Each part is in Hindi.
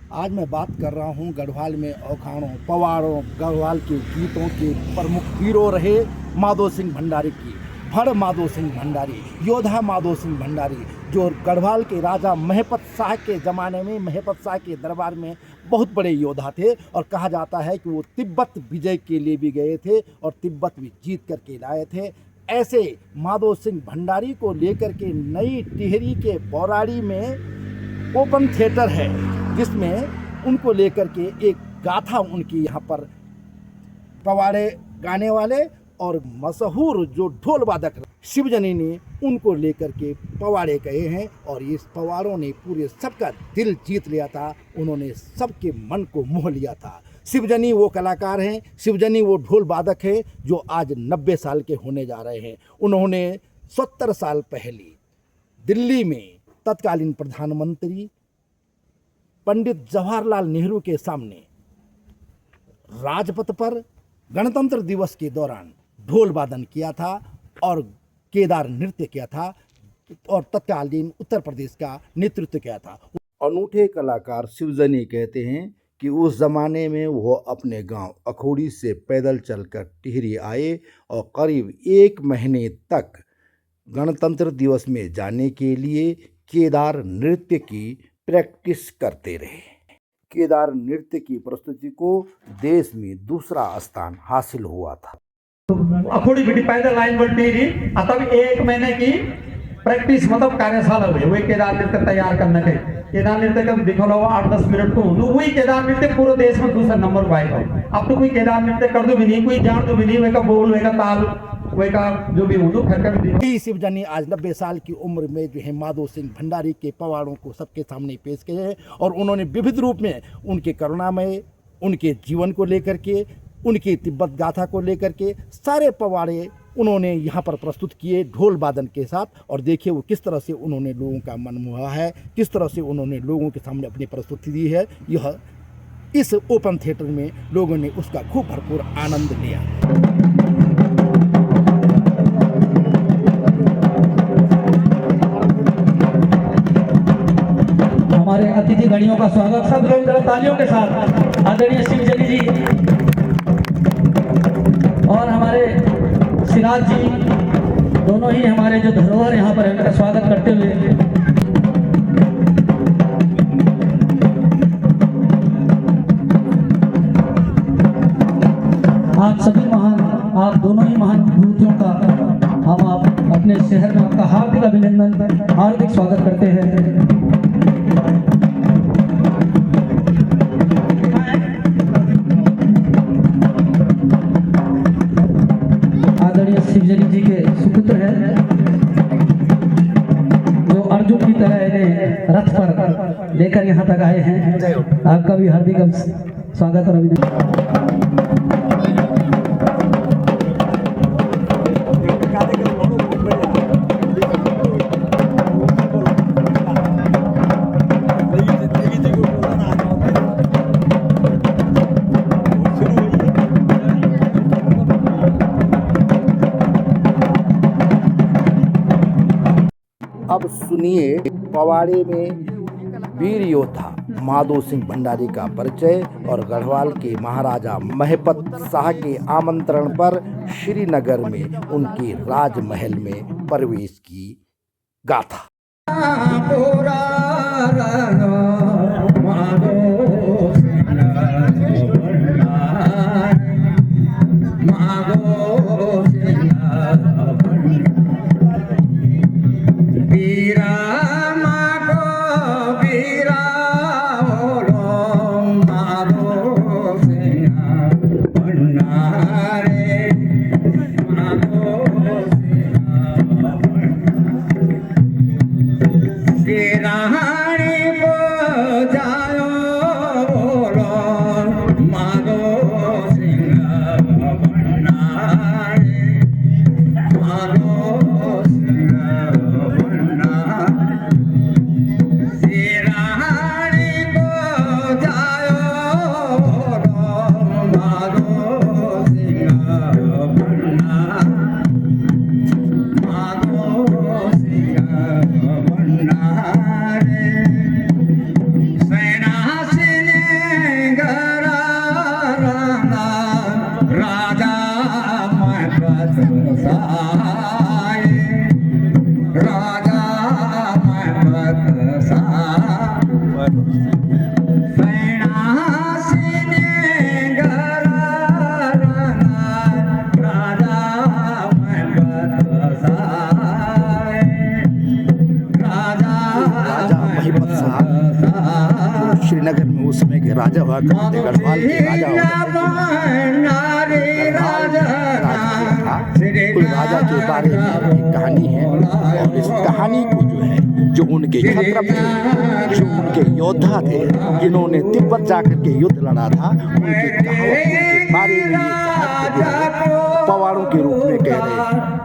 आज मैं बात कर रहा हूँ गढ़वाल में अखाड़ों पवाड़ों गढ़वाल के गीतों के प्रमुख हीरो रहे माधो सिंह भंडारी की। भड़ माधो सिंह भंडारी, योद्धा माधो सिंह भंडारी, जो गढ़वाल के राजा महिपत शाह के ज़माने में महिपत शाह के दरबार में बहुत बड़े योद्धा थे। और कहा जाता है कि वो तिब्बत विजय के लिए भी गए थे और तिब्बत भी जीत करके लाए थे। ऐसे माधो सिंह भंडारी को लेकर के नई टिहरी के बौराड़ी में ओपन थिएटर है, जिसमें उनको लेकर के एक गाथा उनकी यहाँ पर पवाड़े गाने वाले और मशहूर जो ढोल वादक शिवजनी ने उनको लेकर के पवाड़े कहे हैं। और इस पवाड़ों ने पूरे सबका दिल जीत लिया था, उन्होंने सबके मन को मोह लिया था। शिवजनी वो कलाकार हैं, शिवजनी वो ढोल वादक हैं जो आज 90 साल के होने जा रहे हैं। उन्होंने 70 साल पहले दिल्ली में तत्कालीन प्रधानमंत्री पंडित जवाहरलाल नेहरू के सामने राजपथ पर गणतंत्र दिवस के दौरान ढोल वादन किया था और केदार नृत्य किया था और तत्कालीन उत्तर प्रदेश का नेतृत्व किया था। अनूठे कलाकार शिवजनी कहते हैं कि उस ज़माने में वो अपने गांव अखोड़ी से पैदल चलकर टिहरी आए और करीब 1 महीने तक गणतंत्र दिवस में जाने के लिए केदार नृत्य की प्रैक्टिस करते रहे। केदार नृत्य की प्रस्तुति को देश में दूसरा स्थान हासिल हुआ था। अखोड़ी बेटी पैदल लाइन पर टिहरी तब 1 महीने की प्रैक्टिस मतलब कार्यशाला हुई वही केदार नृत्य तैयार करने के। केदार नृत्य का दिखा 8-10 मिनट को वही केदार नृत्य पूरे देश में दूसरा नंबर पर आएगा। अब तो कोई केदार नृत्य कर दो भी नहीं, कोई जान दो भी नहीं, वही बोल वही ताल वही का जो भी हो यही शिवजनी आज 90 साल की उम्र में जो है माधो सिंह भंडारी के पवाड़ों को सबके सामने पेश किए हैं। और उन्होंने विविध रूप में उनके करुणामय, उनके जीवन को लेकर के, उनकी तिब्बत गाथा को लेकर के सारे पवाड़े उन्होंने यहाँ पर प्रस्तुत किए ढोल वादन के साथ। और देखिए वो किस तरह से उन्होंने लोगों का मन मोहा है, किस तरह से उन्होंने लोगों के सामने अपनी प्रस्तुति दी है। यह इस ओपन थिएटर में लोगों ने उसका खूब भरपूर आनंद लिया। हमारे अतिथि गणियों का स्वागत सब लोग तालियों के साथ आदरणीय शिवजनी जी और हमारे सिराज जी दोनों ही हमारे जो धरोहर यहाँ पर इनका स्वागत करते हुए आप सभी महान, आप दोनों ही महान विभूतियों का हम आप अपने शहर में आपका हार्दिक अभिनंदन, हार्दिक स्वागत करते हैं। शिवजनी जी के सुपुत्र हैं जो अर्जुन की तरह इन्हें रथ पर लेकर यहाँ तक आए हैं। आपका भी हार्दिक स्वागत और अभिनंदन। अब सुनिए पवाड़े में वीर योद्धा माधो सिंह भंडारी का परिचय और गढ़वाल के महाराजा महिपत शाह के आमंत्रण पर श्रीनगर में उनके राजमहल में प्रवेश की गाथा। को जायो श्रीनगर में उस समय के राजा हुआ करते, गढ़वाल के राजा हुआ करते। उस राजा के बारे में एक कहानी है, और इस कहानी को जो है, जो उनके क्षत्रप थे, जो उनके योद्धा थे, जिन्होंने तिब्बत जाकर के युद्ध लड़ा था, उनके कहावत के बारे में ये पवाड़ों के रूप में कह रहे हैं।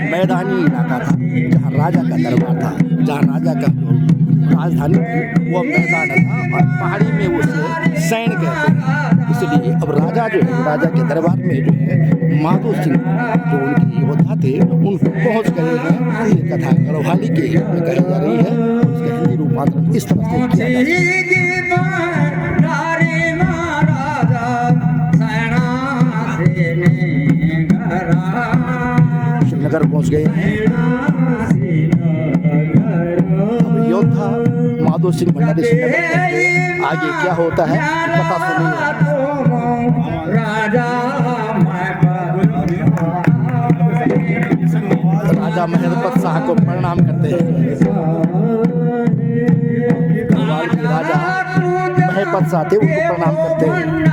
मैदानी इलाका था, जहाँ राजा का दरबार था, जहाँ राजा का जो राजधानी थी वो मैदान था, और पहाड़ी में उसे सैन कहते हैं। इसलिए अब राजा जो है, राजा के दरबार में जो है माधो सिंह जो उनके योद्धा थे, उनको पहुँच गए हैं। ये कथा गढ़वाली के रूप में कही जा रही है, उसका हिंदी रूपांतरण इस तरह से किया जाता है। श्रीनगर पहुँच गए हैं। अब योद्धा माधो सिंह भंडारी श्रीनगर पहुँचे। आगे क्या होता है पता सुनिए। राजा महेंद्रपत शाह को प्रणाम करते हैं। गढ़वाल के राजा महेंद्रपत शाह थे, उनको प्रणाम करते हैं।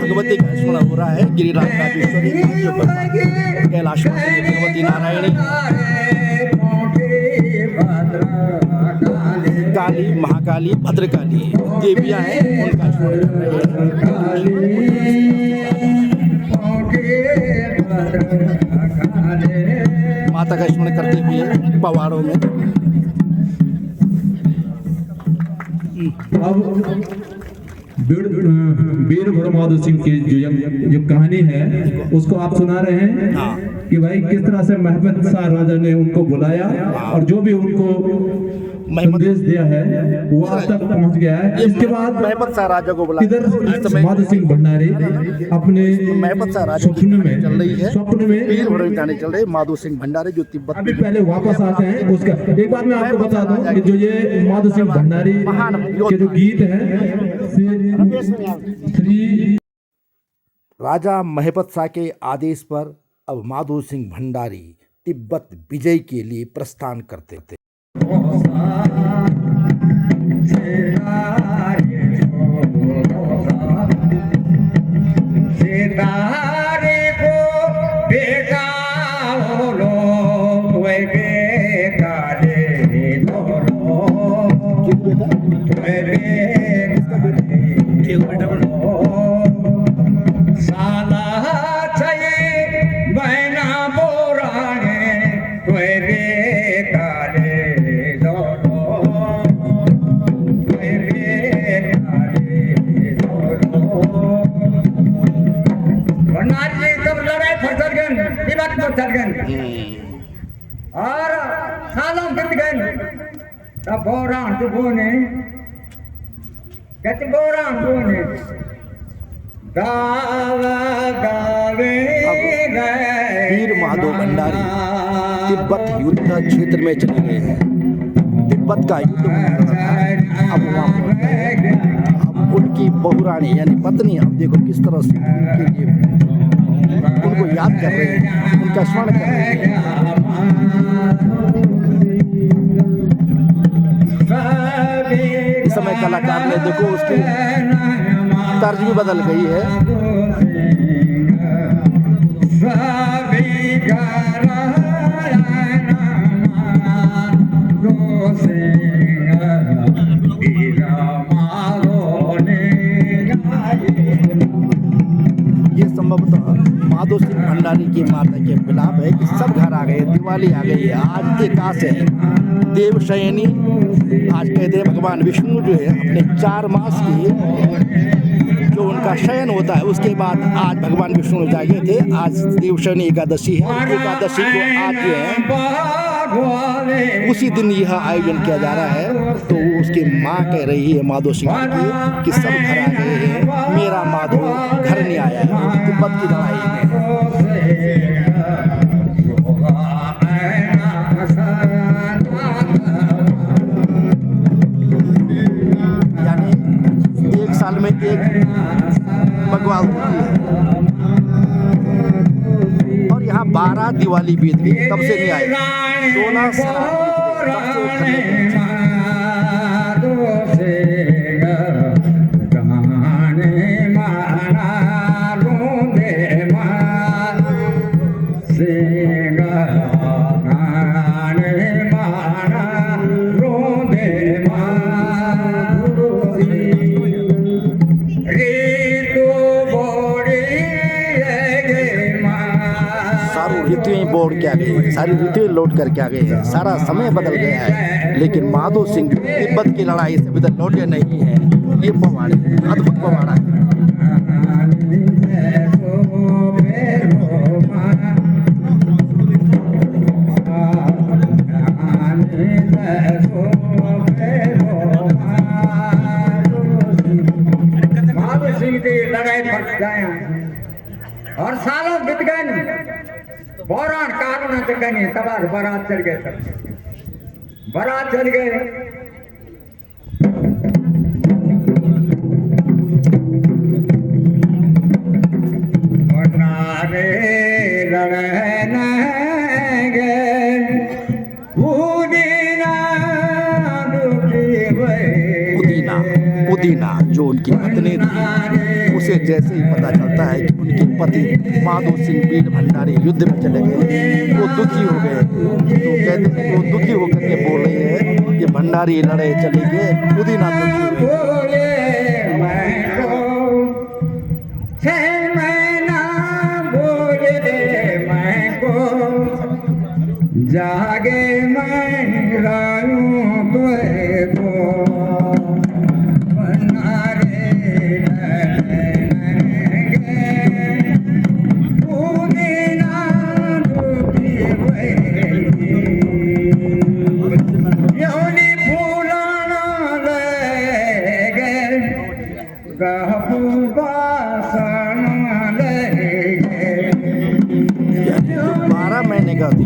भगवती का स्मरण हो रहा है। गिरिराज राजेश्वरी कैलाश भगवती नारायणी, काली, महाकाली, भद्रकाली देवियां हैं, उनका स्मरण कर रहे हैं। माता का स्मरण करते हुए पवाड़ों में वीर माधो सिंह की जो कहानी है उसको आप सुना रहे हैं कि भाई किस तरह से महमद शाह राजा ने उनको बुलाया और जो भी उनको संदेश दिया है वो आप तक पहुंच गया है। इसके बाद महमद शाह राजा को बुला इधर माधो सिंह भंडारी अपने महमद शाह राजा की स्वप्न कहानी चल रही है, स्वप्न में वीर भड़ोई कहानी चल रही है। माधो सिंह भंडारी जो तिब्बत अभी पहले वापस आते हैं उसका एक बार मैं आपको बता दूं कि जो ये माधो सिंह भंडारी के जो गीत हैं श्री राजा महमद शाह के आदेश पर अब माधो सिंह भंडारी तिब्बत विजय के लिए प्रस्थान करते थे। सितारे को बेटा बोलो वे बेटा दे बोलो वे बेटा बोलो साला चाहिए बहना बोराने वे बेटा दे बोलो वे बेटा दे बोलो भंडारी जी कब लड़ाई फसर गए तिब्बत को चल गए और सालों बीत गए तब बोरान तो बोने कहते बोरान बोने गावा गावे गए वीर माधो भंडारी तिब्बत युद्ध क्षेत्र में चले गए हैं। तिब्बत का युद्ध अब वहाँ पहुंच गए। अब उनकी बहुरानी यानी पत्नी अब देखो किस तरह से उनके लिए उनको याद कर रहे हैं, उनका स्मरण कर रहे हैं। इस समय कलाकार ने देखो उसकी तर्ज भी बदल गई है। ये संभवतः माधो सिंह भंडारी की माता के मिलाप है कि सब घर आ गए, दिवाली आ गई है। आज एकादश है, देव शयनी। आज कहते हैं भगवान विष्णु जो है अपने 4 मास की जो उनका शयन होता है उसके बाद आज भगवान विष्णु जागे थे। आज देवशयनी एकादशी है। एकादशी को आज जो है उसी दिन यह आयोजन किया जा रहा है। तो उसकी माँ कह रही है माधो सिंह की कि सब घर आ गए हैं, मेरा माधो घर नहीं आया है तिब्बत की लड़ाई में। यानी एक साल में एक बगवाल होती है और यहाँ 12 दिवाली बीत गई तब से नहीं आए। 16 साल बोर्ड के आ गए, सारी ऋतुएं लौट करके आ गए हैं, सारा समय बदल गया है। लेकिन माधो सिंह तिब्बत की लड़ाई से बदल लौटे नहीं है। ये पवाड़ा अद्भुत पवाड़ा है। माधो सिंह की लड़ाई फट गए और सालों बीत गए। बोरान कानून चकनी तबार बारात चल गए, बारात चल गए। बनारे लड़ने गए उदीना जो उनकी पत्नी थी, उसे जैसे ही पता चलता है कि उनके पति माधो सिंह वीर भंडारी युद्ध में चले गए, वो दुखी हो गए। तो कहते हैं वो दुखी होकर के बोल रहे हैं कि भंडारी लड़े चले गए, उदीना दुखी हुए। जागे मैं रायूं तो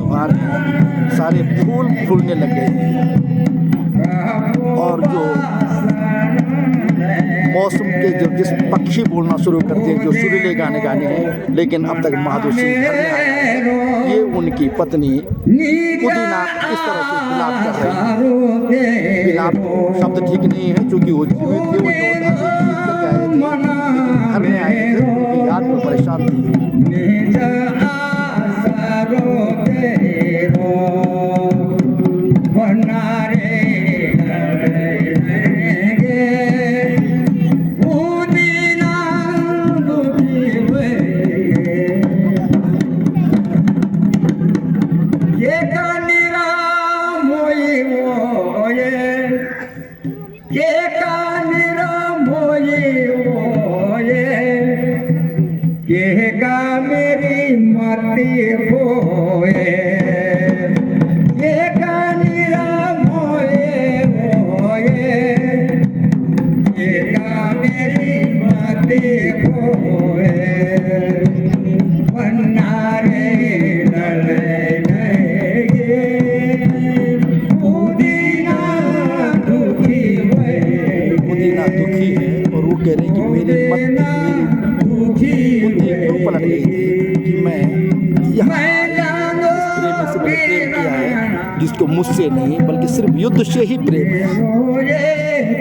त्योहार हैं सारे फूल फूलने लग गए हैं। और जो मौसम के जो जिस पक्षी बोलना शुरू करते हैं, जो सुरीले गाने गाने हैं, लेकिन अब तक महादेव सिंह घर में आए हैं। ये उनकी पत्नी पुदीना इस तरह से विलाप कर रही है। विलाप शब्द ठीक नहीं है, क्योंकि वो जीवित थे, वो योद्धा थे, जीत करके आए थे, घर में आए थे, उनकी याद में परेशान थी। मेरी मती होए ये कानिरा मोए होए ये का मेरी मती होए वन्नारे लले नगे पुदीना दुखी हुए। पुदीना दुखी है और वो कह रहे हैं कि मेरी बुद्धि क्यों पलट गई थी कि मैं यहाँ प्रेम से मैंने प्रेम किया है, जिसको मुझसे नहीं बल्कि सिर्फ युद्ध से ही प्रेम है।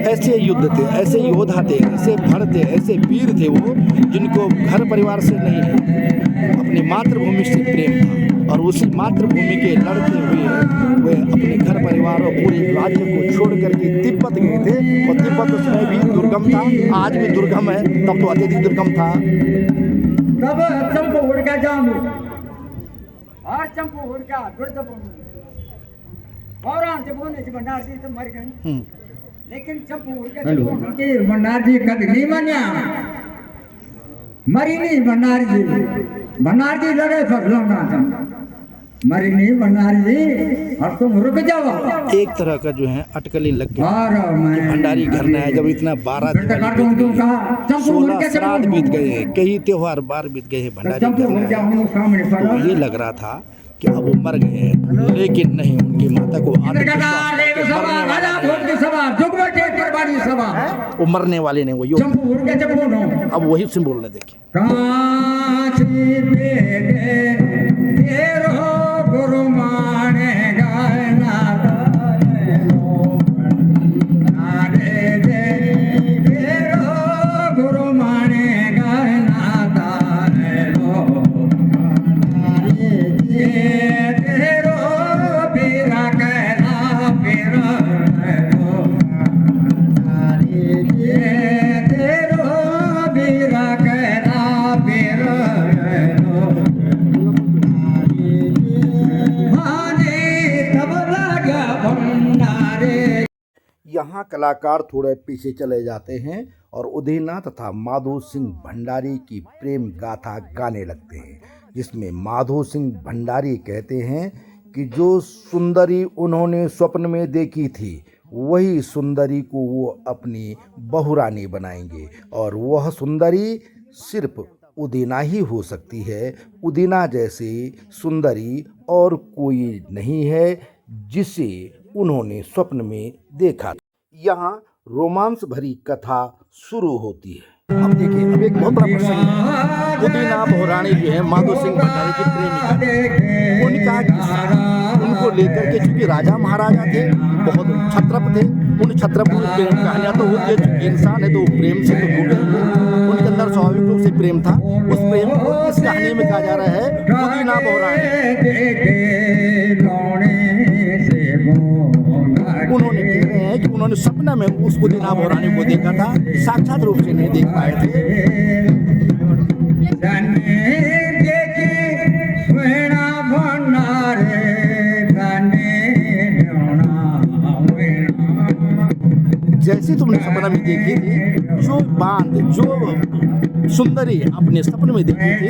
ऐसे युद्ध थे, ऐसे योद्धा थे, ऐसे भड़ थे, ऐसे वीर थे वो, जिनको घर परिवार से नहीं अपनी मातृभूमि से प्रेम था। और उसी मातृभूमि के लड़ते हुए वे अपने घर परिवार और पूरे राज्य को छोड़ करके तिब्बत गए थे। और तिब्बत उसमें भी दुर्गम था, आज भी दुर्गम है, तब तो अत्यधिक दुर्गम था। तब चंपू उड़ गया जामू और चंपू उड़ गया दुर्दब और जब वो नहीं भंडार जी तो मर गए। लेकिन चंपू उड़ गया भंडार जी कभी नहीं मनिया, मरी नहीं भंडार जी लड़े फिर लौंगा मरी नहीं भंडार जी और तुम रुक जाओ। एक तरह का जो है अटकली लग गया। भंडारी घर में आया जब इतना 12 16 श्राद्ध बीत गए हैं, कई त्योहार बार बीत गए हैं भंडारी घर में, तो ये लग रहा था कि अब वो मर गए हैं, लेकिन नहीं, उनकी माता को वो मरने वाले ने वो अब वही से बोलने देखिए। गुरु माने गाना गुरु माने गाना यहाँ कलाकार थोड़े पीछे चले जाते हैं और उदयनाथ तथा माधो सिंह भंडारी की प्रेम गाथा गाने लगते हैं, जिसमें माधो सिंह भंडारी कहते हैं कि जो सुंदरी उन्होंने स्वप्न में देखी थी वही सुंदरी को वो अपनी बहुरानी बनाएंगे, और वह सुंदरी सिर्फ उदयना ही हो सकती है। उदयना जैसी सुंदरी और कोई नहीं है जिसे उन्होंने स्वप्न में देखा। यहाँ रोमांस भरी कथा शुरू होती है। अब देखिए, अब एक बहुत बड़ा प्रसंग है। उदयना बहुरानी जो है माधो सिंह भंडारी की प्रेमिका, उनका किस्सा उनको लेकर के, चूंकि राजा महाराजा थे, बहुत छत्रप थे, उन छत्रप प्रेम कहानियाँ तो होती है, चूंकि इंसान है तो प्रेम से तो टूटे उनके अंदर स्वाभाविक रूप से प्रेम था। उस प्रेम को इस कहानी में कहा जा रहा है उदयना बहुरानी। उन्होंने कह रहे हैं कि उन्होंने सपना में उस उदयना बहुरानी को देखा था, साक्षात रूप से नहीं देख पाए थे। जैसी तुमने सपना में देखी थी, जो बांध, जो सुंदरी अपने सपने में देखी थी,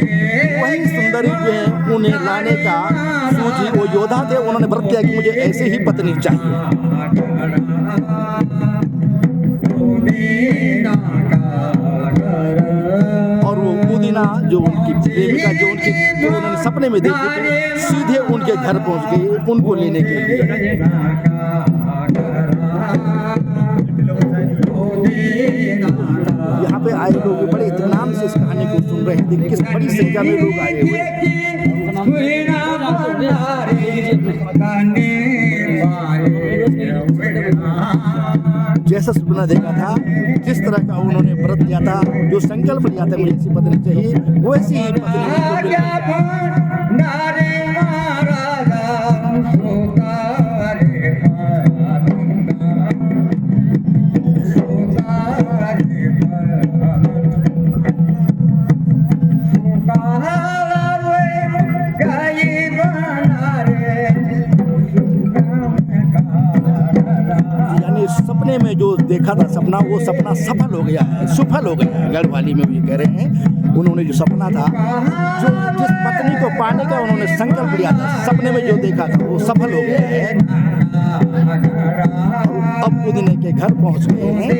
वही सुंदरी जो है उन्हें लाने का सूझी। वो योद्धा थे, उन्होंने व्रत किया कि मुझे ऐसे ही पत्नी चाहिए। और वो उदयना मीना जो उनकी प्रेमिका जो उन्होंने सपने में देखी थी, सीधे उनके घर पहुंच गई उनको लेने के लिए। यहाँ पे आए लोग बड़े इत्मीनान से इस कहानी को सुन रहे थे, किस बड़ी संख्या में लोग आए हुए हैं। जैसा सपना देखा था, जिस तरह का उन्होंने व्रत लिया था, जो संकल्प लिया था मुझे ऐसी पत्नी चाहिए, वैसी ही पत्नी उनको मिल गई। सपने में जो देखा था सपना, वो सपना सफल हो गया है, सुफल हो गया है। गढ़वाली में भी कह रहे हैं, उन्होंने जो सपना था, जो जिस पत्नी को पाने का उन्होंने संकल्प लिया था, सपने में जो देखा था वो सफल हो गया है। अब उदने के घर पहुंच गए हैं।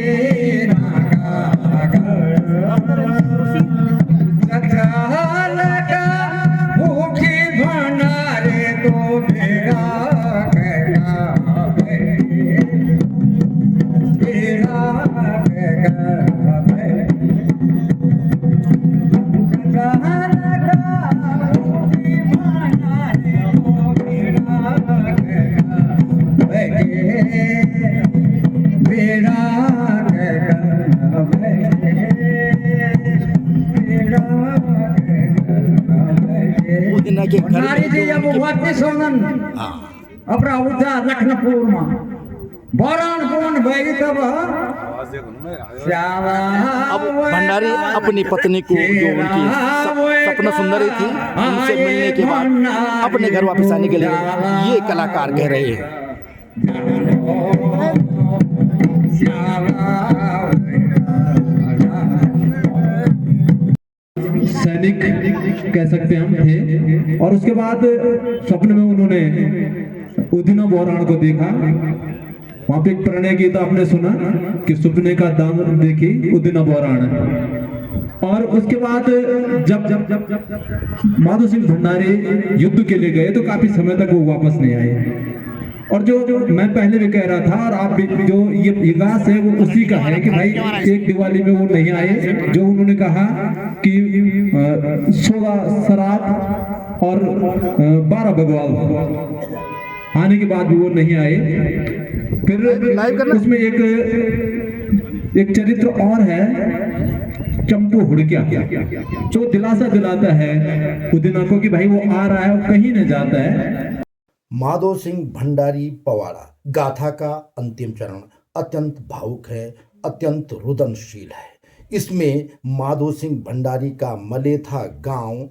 के घर अपना उठा लखनपुर में बौरान कौन भाई तब अब भंडारी अपनी पत्नी को, जो उनकी सपना सुंदरी थी, उनसे मिलने के बाद अपने घर वापस आने के लिए ये कलाकार कह रहे हैं। सैनिक कह सकते हैं हम थे, और उसके बाद सपने में उन्होंने उदिना बोरान को देखा। वहां पे एक प्रणय गीत आपने सुना कि सपने का दाम देखी उदिना बोरान। और उसके बाद जब माधो सिंह भंडारी युद्ध के लिए गए तो काफी समय तक वो वापस नहीं आए। और जो मैं पहले भी कह रहा था, और आप भी, जो ये विकास है वो उसी का है कि भाई एक दिवाली में वो नहीं आए, जो उन्होंने कहा कि 16 श्राद्ध और 12 भगवान आने के बाद भी वो नहीं आए। फिर उसमें एक चरित्र और है, चंपू हुड़किया, जो दिलासा दिलाता है उदिना को कि भाई वो आ रहा है, वो कहीं नहीं जाता है। माधो सिंह भंडारी पवाड़ा गाथा का अंतिम चरण अत्यंत भावुक है, अत्यंत रुदनशील है। इसमें माधो सिंह भंडारी का मलेथा गांव,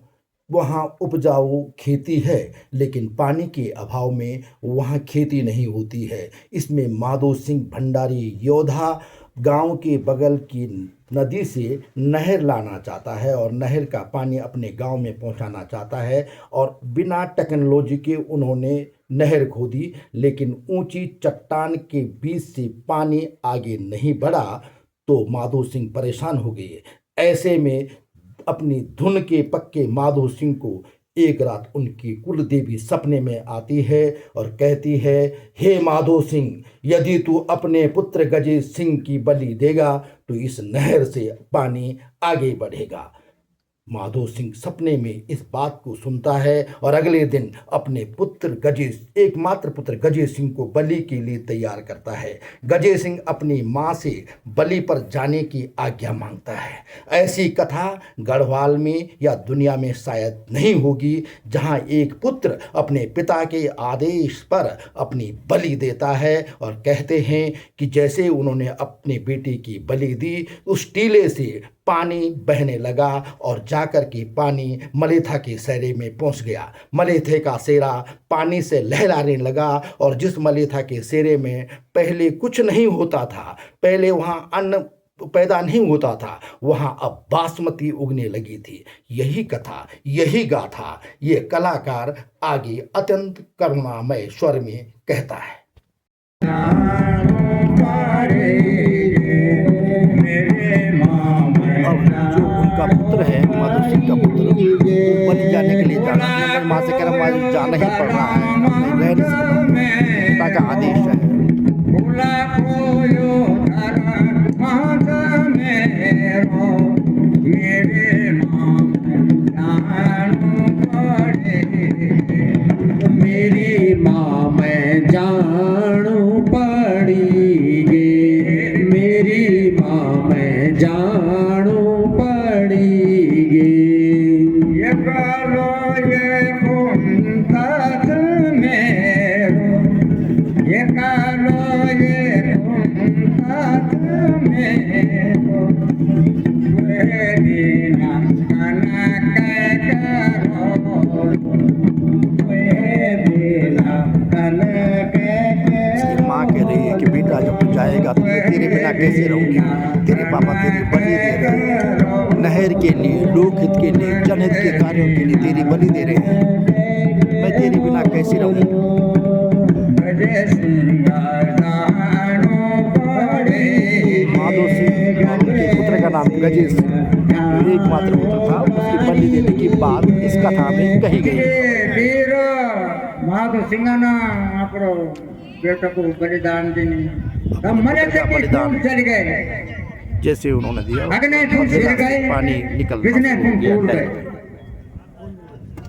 वहाँ उपजाऊ खेती है, लेकिन पानी के अभाव में वहाँ खेती नहीं होती है। इसमें माधो सिंह भंडारी योद्धा गांव के बगल की नदी से नहर लाना चाहता है और नहर का पानी अपने गांव में पहुंचाना चाहता है। और बिना टेक्नोलॉजी के उन्होंने नहर खोदी, लेकिन ऊंची चट्टान के बीच से पानी आगे नहीं बढ़ा तो माधो सिंह परेशान हो गए। ऐसे में अपनी धुन के पक्के माधो सिंह को एक रात उनकी कुल देवी सपने में आती है और कहती है, हे माधो सिंह, यदि तू अपने पुत्र गजे सिंह की बलि देगा तो इस नहर से पानी आगे बढ़ेगा। माधो सिंह सपने में इस बात को सुनता है और अगले दिन अपने एकमात्र पुत्र गजे सिंह को बलि के लिए तैयार करता है। गजे सिंह अपनी माँ से बलि पर जाने की आज्ञा मांगता है। ऐसी कथा गढ़वाल में या दुनिया में शायद नहीं होगी, जहाँ एक पुत्र अपने पिता के आदेश पर अपनी बलि देता है और कहते हैं कि जैसे उन्होंने अपने बेटे की बलि दी, उस टीले से पानी बहने लगा और जाकर के पानी मलेथा के सेरे में पहुंच गया। मलेथे का सेरा पानी से लहराने लगा और जिस मलेथा के सेरे में पहले कुछ नहीं होता था, पहले वहाँ अन्न पैदा नहीं होता था, वहाँ अब बासमती उगने लगी थी। यही कथा, यही गाथा ये कलाकार आगे अत्यंत करुणामय स्वर में कहता है। अब जो उनका पुत्र है, माधो सिंह का पुत्र, वो बलि जाने के लिए जा रहा है। मैं माँ से कह रहा हूँ जाना ही पड़ रहा है, नहीं रह नहीं सकता, पिता का आदेश है। मेरी माँ मैं जानू पड़ी गे, मेरी माँ मैं जानू पड़ी गे। ये कालो ये कुंतत मेरो, ये कालो ये कुंतत मेरो, वे बिना कनक करो, इसकी माँ कह रही है कि बेटा जब तू जाएगा तो मैं तेरे बिना कैसे रहूँगी, तेरे पापा तेरी बलि दे रहे हैं, नहर के लिए, लोकहित के लिए, जनहित के कार्यों के लिए तेरी बलि दे रहे हैं, मैं तेरे बिना कैसे रहूँगी। माधो सिंह और उनके पुत्र का नाम गजेश सिंह, एकमात्र पुत्र था, उसकी बलि देने की बात इस कथा में कही गई। माधो सिंह ना आपरो बेटा को बलिदान देने तब मरे थे कि खून चल गए, जैसे उन्होंने दिया अग्नि खून छिड़ गए, पानी निकल किसने खून फूल गए।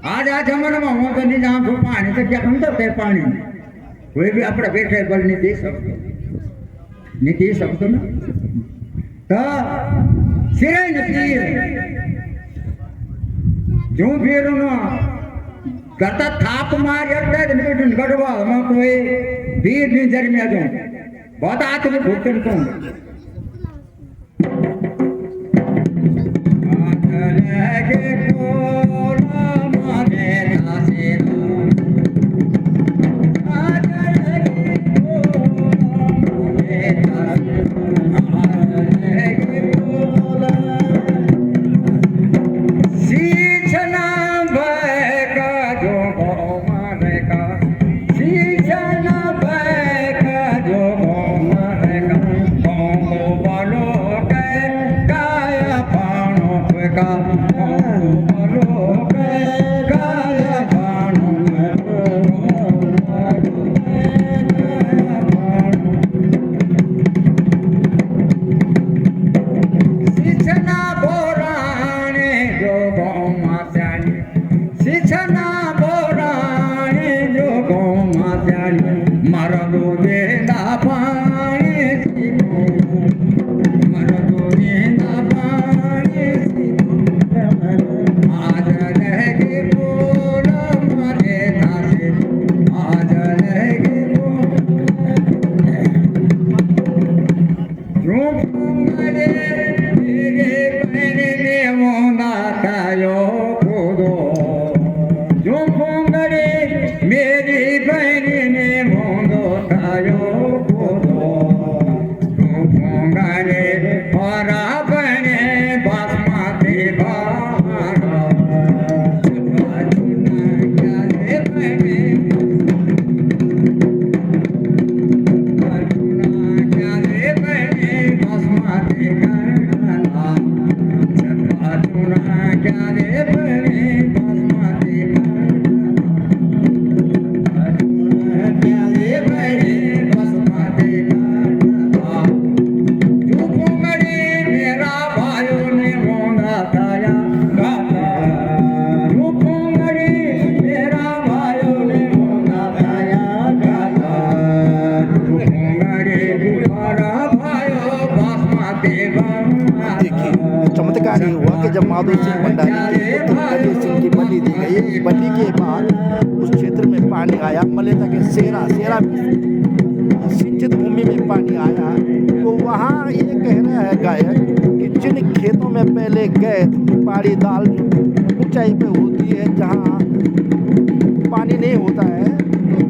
आज जमाने में हो तो नहीं जहाँ तो पानी तो क्या हम तो पानी कोई भी अपना बेटे बल नहीं दे सकते, नहीं दे सकते ना तो सिरे न पीर जो फिर करता थाप मार गढ़वा में कोई बीर नहीं जर में जो बहुत आते में भूखन को चमत्कार ये हुआ कि जब माधो सिंह भंडारी के पुत्र गजेश सिंह की बलि दी गई, बलि के बाद उस क्षेत्र में पानी आया, मलेता के सेरा सिंचित भूमि में पानी आया। तो वहाँ ये कहना है गायक कि जिन खेतों में पहले गए पहाड़ी दाल ऊंचाई पे होती है, जहाँ पानी नहीं होता है,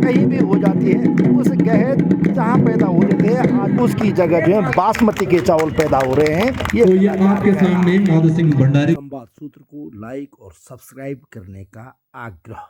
कहीं भी हो जाती है, उस गहत जहाँ पैदा हो रहे थे आज उसकी जगह जो है बासमती के चावल पैदा हो रहे हैं। तो ये आपके सामने माधो सिंह भंडारी संवाद सूत्र को लाइक और सब्सक्राइब करने का आग्रह।